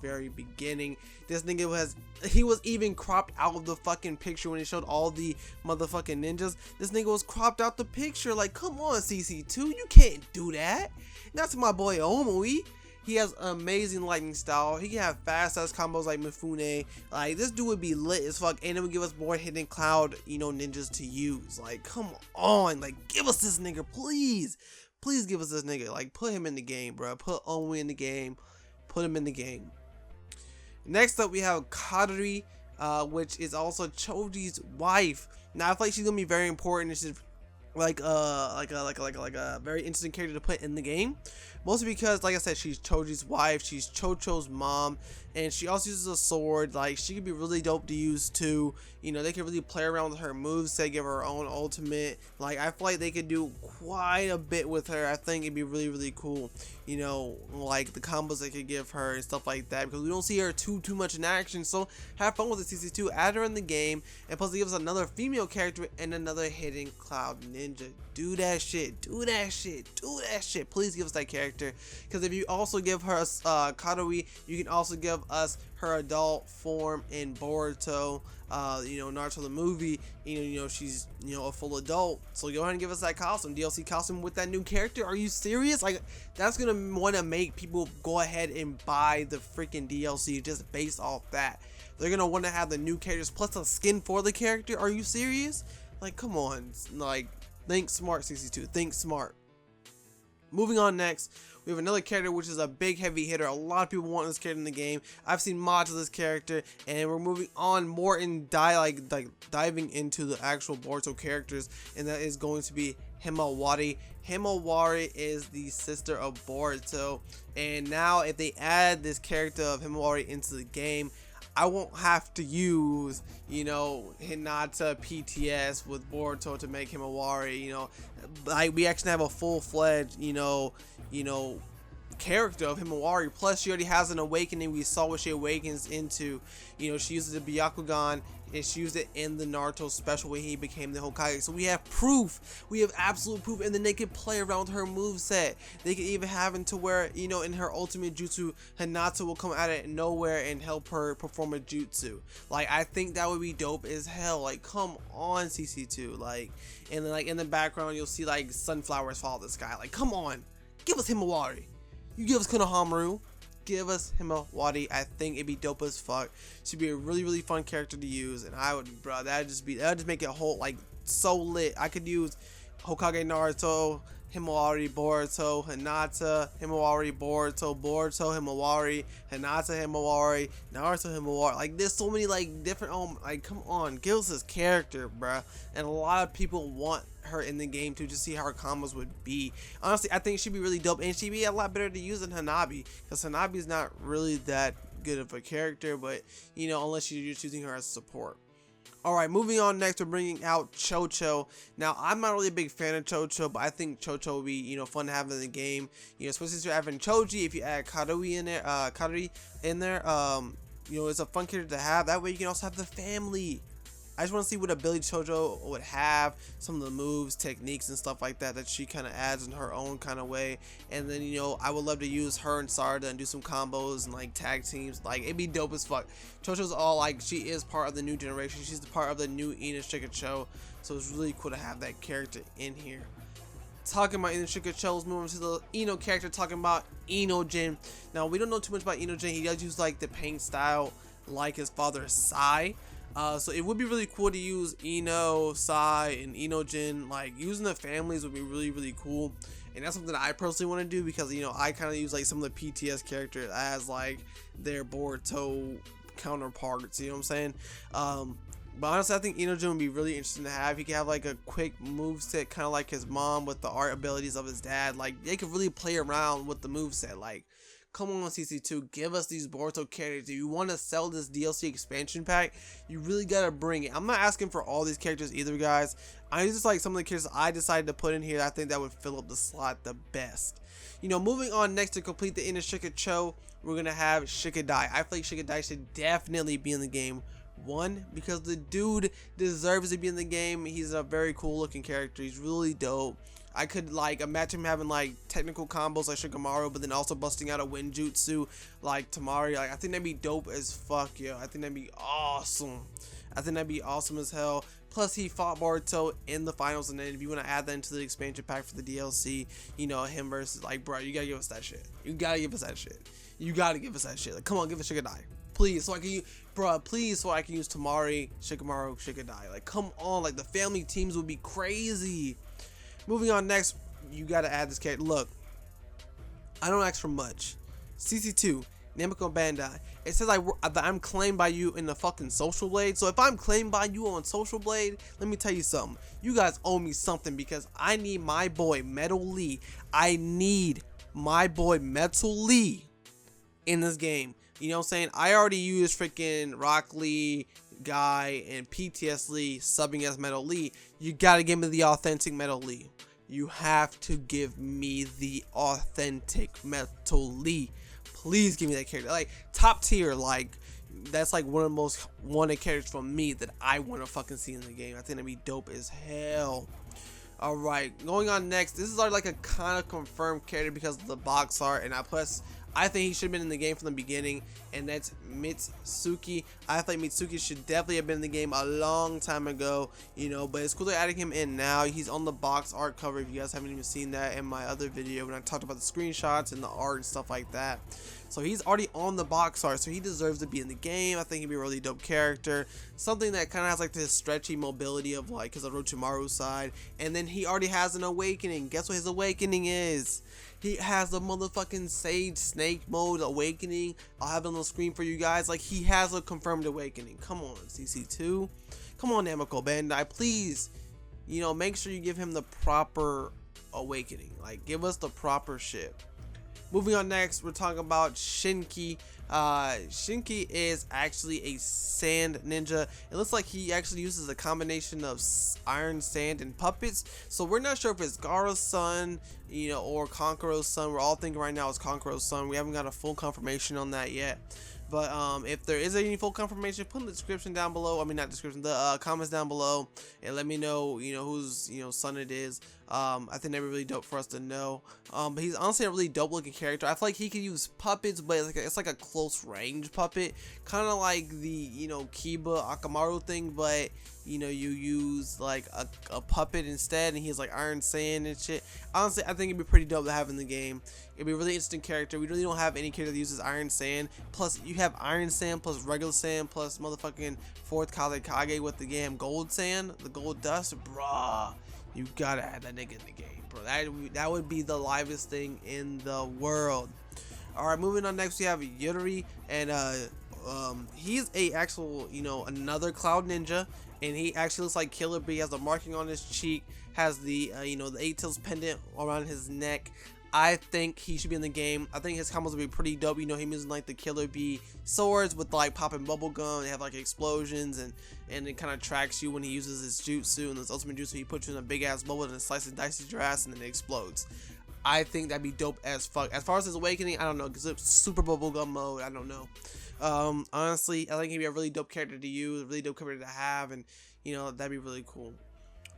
very beginning. This nigga he was even cropped out of the fucking picture when it showed all the motherfucking ninjas. This nigga was cropped out the picture. Like, come on, CC2, you can't do that. That's my boy Omui. He has amazing lightning style. He can have fast ass combos like Mifune. Like, this dude would be lit as fuck, and it would give us more hidden cloud, you know, ninjas to use. Like, come on, like, give us this nigga, please. Please give us this nigga. Like, put him in the game, bro. Put Omui in the game. Put him in the game. Next up, we have Kadari, which is also Choji's wife. Now, I feel like she's gonna be very important. She's like a very interesting character to put in the game, mostly because, like I said, she's Choji's wife, she's Chocho's mom, and she also uses a sword. Like, she could be really dope to use too. You know, they can really play around with her moves, say give her own ultimate. Like, I feel like they could do quite a bit with her. I think it'd be really cool, you know, like the combos they could give her and stuff like that, because we don't see her too much in action. So have fun with the CC2, add her in the game, and plus it gives us another female character and another hidden cloud ninja. ninja. Do that shit. Do that shit. Do that shit. Please give us that character. Because if you also give her Kadoi, you can also give us her adult form in Boruto. Naruto the movie. She's a full adult. So go ahead and give us that costume, DLC costume with that new character. Are you serious? Like, that's gonna want to make people go ahead and buy the freaking DLC just based off that. They're gonna want to have the new characters plus a skin for the character. Are you serious? Like, come on. Like, think smart, 62. Think smart. Moving on next, we have another character which is a big heavy hitter. A lot of people want this character in the game. I've seen mods of this character, and we're moving on more in diving into the actual Boruto characters, and that is going to be Himawari. Himawari is the sister of Boruto, and now if they add this character of Himawari into the game, I won't have to use, Hinata PTS with Boruto to make Himawari. Like, we actually have a full-fledged, character of Himawari. Plus, she already has an awakening. We saw what she awakens into. She uses the Byakugan, and she used it in the Naruto special when he became the Hokage. So we have proof. We have absolute proof, and then they can play around with her moveset. They can even have it to where, in her ultimate jutsu, Hinata will come out of nowhere and help her perform a jutsu. Like, I think that would be dope as hell. Like, come on, CC2. Like, and then, in the background, you'll see, sunflowers fall the sky. Like, come on. Give us Himawari. You give us Konohamaru. Give us Himawari. I think it'd be dope as fuck. Should be a really, really fun character to use, and that'd just make it whole so lit. I could use Hokage Naruto, Himawari, Boruto, Hinata, Himawari, Boruto, Himawari, Hinata, Himawari, Naruto, Himawari. Like, there's so many different. Come on, give us this character, bruh. And a lot of people want her in the game to just see how her combos would be. Honestly, I think she'd be really dope, and she'd be a lot better to use than Hanabi, because Hanabi's not really that good of a character, but unless you're just using her as support. Alright, moving on next, we're bringing out Chocho. Now, I'm not really a big fan of Chocho, but I think Chocho would be, fun to have in the game. Especially since you're having Choji, if you add Kadoi in there, it's a fun character to have. That way you can also have the family. I just want to see what ability Chocho would have, some of the moves, techniques, and stuff like that she kind of adds in her own kind of way. And then, I would love to use her and Sarada and do some combos and tag teams. It'd be dope as fuck. Chocho's all she is part of the new generation. She's the part of the new Ina Shikacho. So it's really cool to have that character in here. Talking about Ina Shikacho, let's move on to the Ino character, talking about Inojin. Now, we don't know too much about Inojin. He does use the paint style like his father Sai. So it would be really cool to use Ino, Sai, and Inojin. Using the families would be really, really cool. And that's something that I personally want to do because, I kind of use some of the PTS characters as their Boruto counterparts. You know what I'm saying? But honestly, I think Inojin would be really interesting to have. He could have a quick moveset, kind of like his mom with the art abilities of his dad. They could really play around with the moveset. Come on, CC2, give us these Boruto characters. If you want to sell this DLC expansion pack, you really gotta bring it. I'm not asking for all these characters either, guys. I just some of the characters I decided to put in here. I think that would fill up the slot the best. Moving on next to complete the Ina Shikacho, we're gonna have Shikadai. I feel like Shikadai should definitely be in the game. One, because the dude deserves to be in the game. He's a very cool looking character. He's really dope. I could imagine him having technical combos like Shikamaru, but then also busting out a Winjutsu like Tamari. I think that'd be dope as fuck, yo. I think that'd be awesome. I think that'd be awesome as hell. Plus, he fought Boruto in the finals, and then if you want to add that into the expansion pack for the DLC, him versus bro, you gotta give us that shit. You gotta give us that shit. You gotta give us that shit. Come on, give us Shikadai, please, so I can use, please, so I can use Tamari, Shikamaru, Shikadai. Come on, the family teams would be crazy. Moving on next, you gotta add this character. Look, I don't ask for much. CC2, Namco Bandai. It says that I'm claimed by you in the fucking Social Blade. So if I'm claimed by you on Social Blade, let me tell you something. You guys owe me something because I need my boy Metal Lee. I need my boy Metal Lee in this game. You know what I'm saying? I already used freaking Rock Lee, Guy, and PTS Lee subbing as Metal Lee. You gotta give me the authentic Metal Lee. You have to give me the authentic Metal Lee. Please give me that character. Top tier, that's one of the most wanted characters from me that I want to fucking see in the game. I think that'd be dope as hell. Alright, going on next. This is already like a kind of confirmed character because of the box art, and I think he should have been in the game from the beginning, and that's Mitsuki. I think Mitsuki should definitely have been in the game a long time ago, you know, but it's cool they're adding him in now. He's on the box art cover if you guys haven't even seen that in my other video when I talked about the screenshots and the art and stuff like that. So he's already on the box art, so he deserves to be in the game. I think he'd be a really dope character. Something that kind of has like this stretchy mobility of like his Orochimaru side. And then he already has an awakening. Guess what his awakening is? He has the motherfucking Sage Snake mode awakening. I'll have it on the screen for you guys. Like, he has a confirmed awakening. Come on, CC2. Come on, Namco Bandai. Please, you know, make sure you give him the proper awakening. Like, give us the proper shit. Moving on next, we're talking about Shinki. Shinki is actually a sand ninja. It looks like he actually uses a combination of iron, sand, and puppets. So we're not sure if it's Gaara's son, you know, or Kankuro's son. We're all thinking right now it's Kankuro's son. We haven't got a full confirmation on that yet. But if there is any full confirmation, put in the description down below. I mean, not description, the comments down below, and let me know, you know, whose, you know, son it is. I think that'd be really dope for us to know. But he's honestly a really dope looking character. I feel like he could use puppets, but it's like a close range puppet, kind of like the, you know, Kiba Akamaru thing, but you know, you use like a puppet instead, and he's like iron sand and shit. Honestly, I think it'd be pretty dope to have in the game. It'd be a really interesting character. We really don't have any character that uses iron sand. Plus, you have iron sand plus regular sand plus motherfucking fourth Kage with the damn gold sand, the gold dust, bruh. You gotta add that nigga in the game, bro. That would be the livest thing in the world. All right, moving on next, we have Yuri, and he's a actual, you know, another cloud ninja, and he actually looks like Killer Bee. Has a marking on his cheek, has the you know, the 8 tails pendant around his neck. I think he should be in the game. I think his combos would be pretty dope. You know, him using like the Killer Bee swords with like popping bubble gum. They have like explosions, and it kind of tracks you when he uses his jutsu and his ultimate jutsu. He puts you in a big ass bubble and it slices and dices your ass and then it explodes. I think that'd be dope as fuck. As far as his awakening, I don't know, because it's super bubblegum mode. I don't know. Honestly, I think he'd be a really dope character to use, a really dope character to have, and you know, that'd be really cool.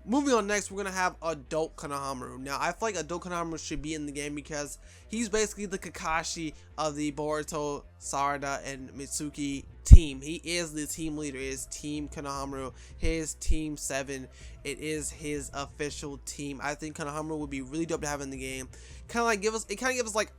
Moving on next, we're gonna have adult Konohamaru. Now, I feel like adult Konohamaru should be in the game because he's basically the Kakashi of the Boruto, Sarada, and Mitsuki team. He is the team leader. It is Team Konohamaru, his Team 7. It is his official team. I think Konohamaru would be really dope to have in the game. Kind of gives us like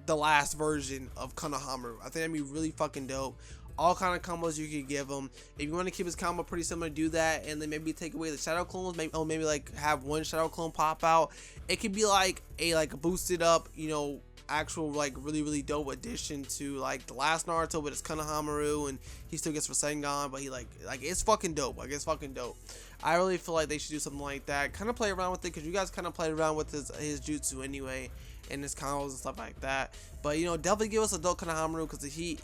the last version of Konohamaru. I think that'd be really fucking dope. All kind of combos you could give him. If you want to keep his combo pretty similar, do that, and then maybe take away the shadow clones. Maybe like have one shadow clone pop out. It could be like a boosted up, you know, actual like really dope addition to like the last Naruto, but it's Konohamaru and he still gets Rasengan, but he like it's fucking dope. Like, it's fucking dope. I really feel like they should do something like that. Kind of play around with it, because you guys kind of played around with his jutsu anyway, and his combos and stuff like that. But you know, definitely give us adult Konohamaru, because he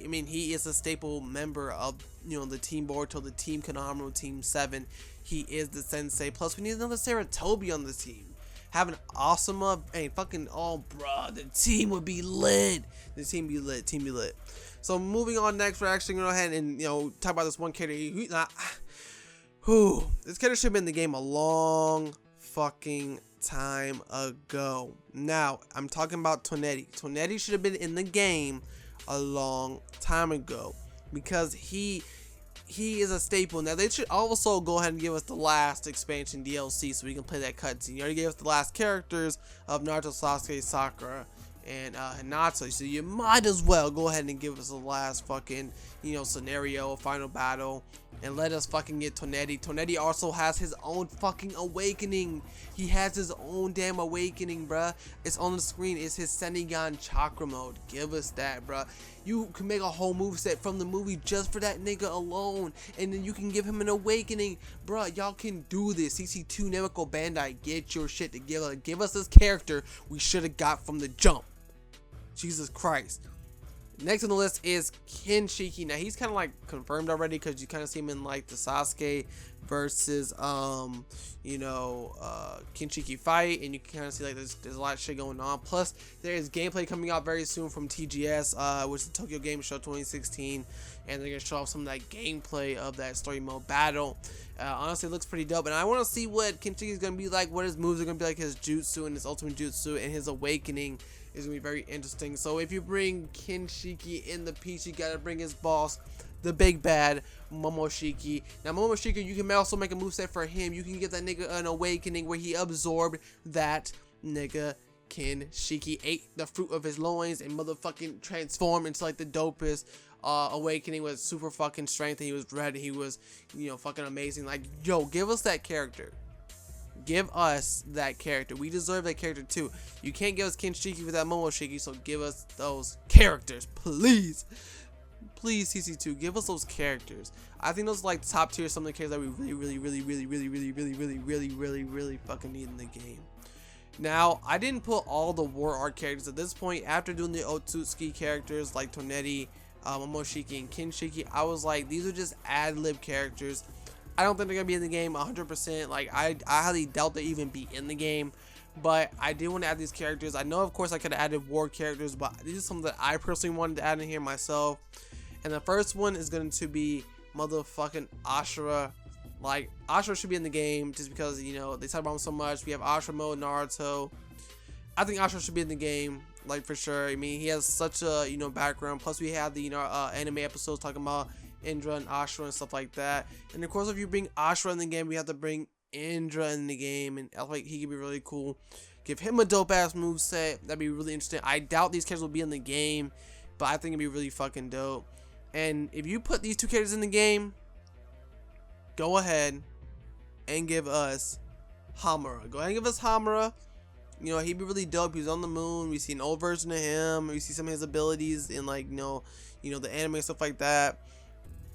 is a staple member of, you know, the Team Boruto, the Team Konohamaru, Team 7. He is the sensei. Plus, we need another Sarutobi on the team. Having Asuma and fucking, oh bruh, the team would be lit. The team be lit. Team be lit. So moving on next, we're actually gonna go ahead and, you know, talk about this one character. This character should have been in the game a long fucking time ago. Now, I'm talking about Tonetti. Tonetti should have been in the game a long time ago, because he is a staple. Now, they should also go ahead and give us the last expansion DLC so we can play that cutscene. You already gave us the last characters of Naruto, Sasuke, Sakura, and Hinata, so you might as well go ahead and give us the last fucking, you know, scenario, final battle, and let us fucking get Tonetti. Tonetti also has his own fucking awakening. He has his own damn awakening, bruh. It's on the screen. It's his Sennigan chakra mode. Give us that, bruh. You can make a whole moveset from the movie just for that nigga alone, and then you can give him an awakening. Bruh, y'all can do this. CC2 Namco Bandai, get your shit together. Give us this character we should have got from the jump. Jesus Christ. Next on the list is Kinshiki. Now, he's kind of like confirmed already, because you kind of see him in like the Sasuke versus Kinshiki fight, and you can kind of see like there's a lot of shit going on. Plus there is gameplay coming out very soon from TGS, which is the Tokyo Game Show 2016, and they're gonna show off some of that gameplay of that story mode battle. Honestly, it looks pretty dope, and I want to see what Kinshiki is gonna be like, what his moves are gonna be like, his jutsu and his ultimate jutsu and his awakening is gonna be very interesting. So if you bring Kinshiki in the piece, you gotta bring his boss, the big bad Momoshiki. Now Momoshiki, you can also make a moveset for him. You can give that nigga an awakening where he absorbed that nigga Kinshiki, ate the fruit of his loins and motherfucking transformed into like the dopest awakening with super fucking strength, and he was red, he was, fucking amazing. Like, yo, give us that character. Give us that character. We deserve that character too. You can't give us Kinshiki without Momoshiki, so give us those characters, please. Please, CC2, give us those characters. I think those are like top tier, some of the characters that we really fucking need in the game. Now, I didn't put all the war arc characters at this point. After doing the Otsutsuki characters like Tonetti, Momoshiki, and Kinshiki, I was like, these are just ad-lib characters. I don't think they're gonna be in the game 100%. Like, I highly doubt they even be in the game. But I do want to add these characters. I know, of course, I could have added war characters, but these are some that I personally wanted to add in here myself. And the first one is going to be motherfucking Ashura. Like, Ashura should be in the game just because, they talk about him so much. We have Ashura mode, Naruto. I think Ashura should be in the game, like, for sure. I mean, he has such a, background. Plus, we have the, anime episodes talking about Indra and Ashura and stuff like that. And, of course, if you bring Ashura in the game, we have to bring Indra in the game. And, like, he could be really cool. Give him a dope-ass moveset. That'd be really interesting. I doubt these characters will be in the game, but I think it'd be really fucking dope. And if you put these two characters in the game, go ahead and give us Hamura. Go ahead and give us Hamura. He'd be really dope. He's on the moon. We see an old version of him. We see some of his abilities in, like, the anime and stuff like that.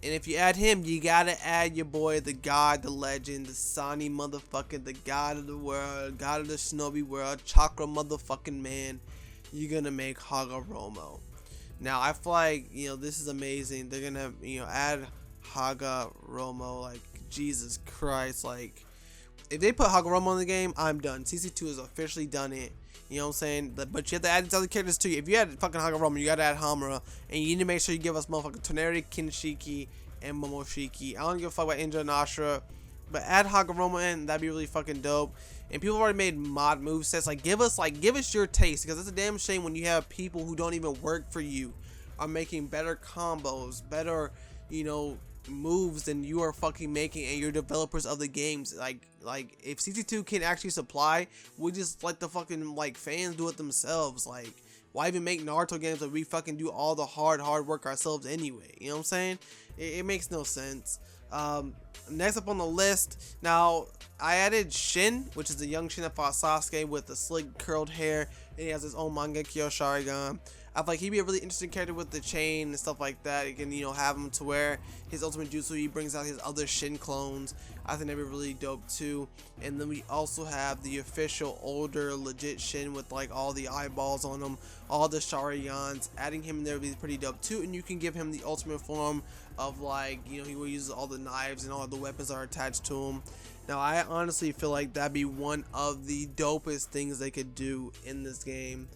And if you add him, you gotta add your boy, the god, the legend, the Sani motherfucker, the god of the world, god of the shinobi world, chakra motherfucking man. You're gonna make Hagoromo. Now, I feel like, this is amazing. They're gonna, add Hagoromo. Like, Jesus Christ. Like, if they put Hagoromo in the game, I'm done. CC2 has officially done it. You know what I'm saying? But you have to add these other characters too. If you add fucking Hagoromo, you gotta add Hamura. And you need to make sure you give us motherfucking Tonetti, Kinshiki, and Momoshiki. I don't give a fuck about Indra and Ashura. But add Hagoromo in, that'd be really fucking dope. And people have already made mod movesets. Like, give us your taste, because it's a damn shame when you have people who don't even work for you are making better combos, better, moves than you are fucking making, and you're developers of the games. Like if CC2 can actually supply, we just let the fucking fans do it themselves. Like, why even make Naruto games that we fucking do all the hard work ourselves anyway? You know what I'm saying? It makes no sense. Next up on the list, now I added Shin, which is the young Shin that fought Sasuke with the slick curled hair, and he has his own Mangekyo Sharingan. I feel like he'd be a really interesting character with the chain and stuff like that. You can, have him to where his ultimate jutsu, he brings out his other Shin clones. I think that'd be really dope too. And then we also have the official older legit Shin with like all the eyeballs on him, all the Sharingans. Adding him in there would be pretty dope too. And you can give him the ultimate form of he will use all the knives and all the weapons that are attached to him. Now, I honestly feel like that'd be one of the dopest things they could do in this game.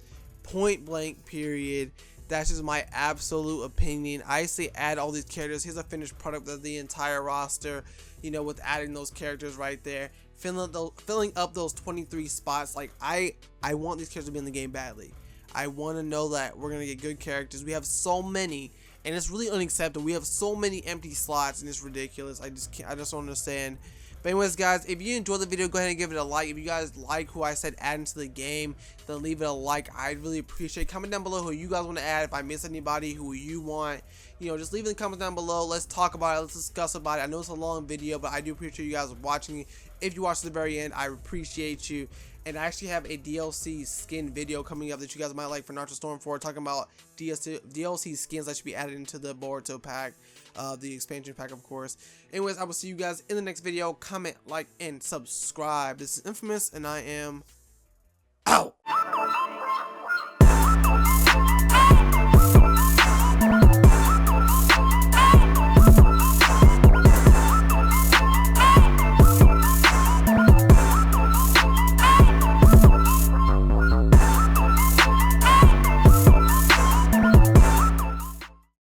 Point blank, period. That's just my absolute opinion. I say add all these characters. Here's a finished product of the entire roster, with adding those characters right there, filling up those 23 spots. Like, I want these characters to be in the game badly. I want to know that we're gonna get good characters. We have so many, and it's really unacceptable. We have so many empty slots, and it's ridiculous. I just don't understand. But anyways, guys, if you enjoyed the video, go ahead and give it a like. If you guys like who I said add into the game, then leave it a like. I'd really appreciate it. Comment down below who you guys want to add. If I miss anybody, who you want, just leave it in the comments down below. Let's talk about it. Let's discuss about it. I know it's a long video, but I do appreciate you guys watching. If you watch to the very end, I appreciate you. And I actually have a DLC skin video coming up that you guys might like for Naruto Storm 4, talking about DLC skins that should be added into the Boruto pack, the expansion pack, of course. Anyways, I will see you guys in the next video. Comment, like, and subscribe. This is Infamous, and I am out.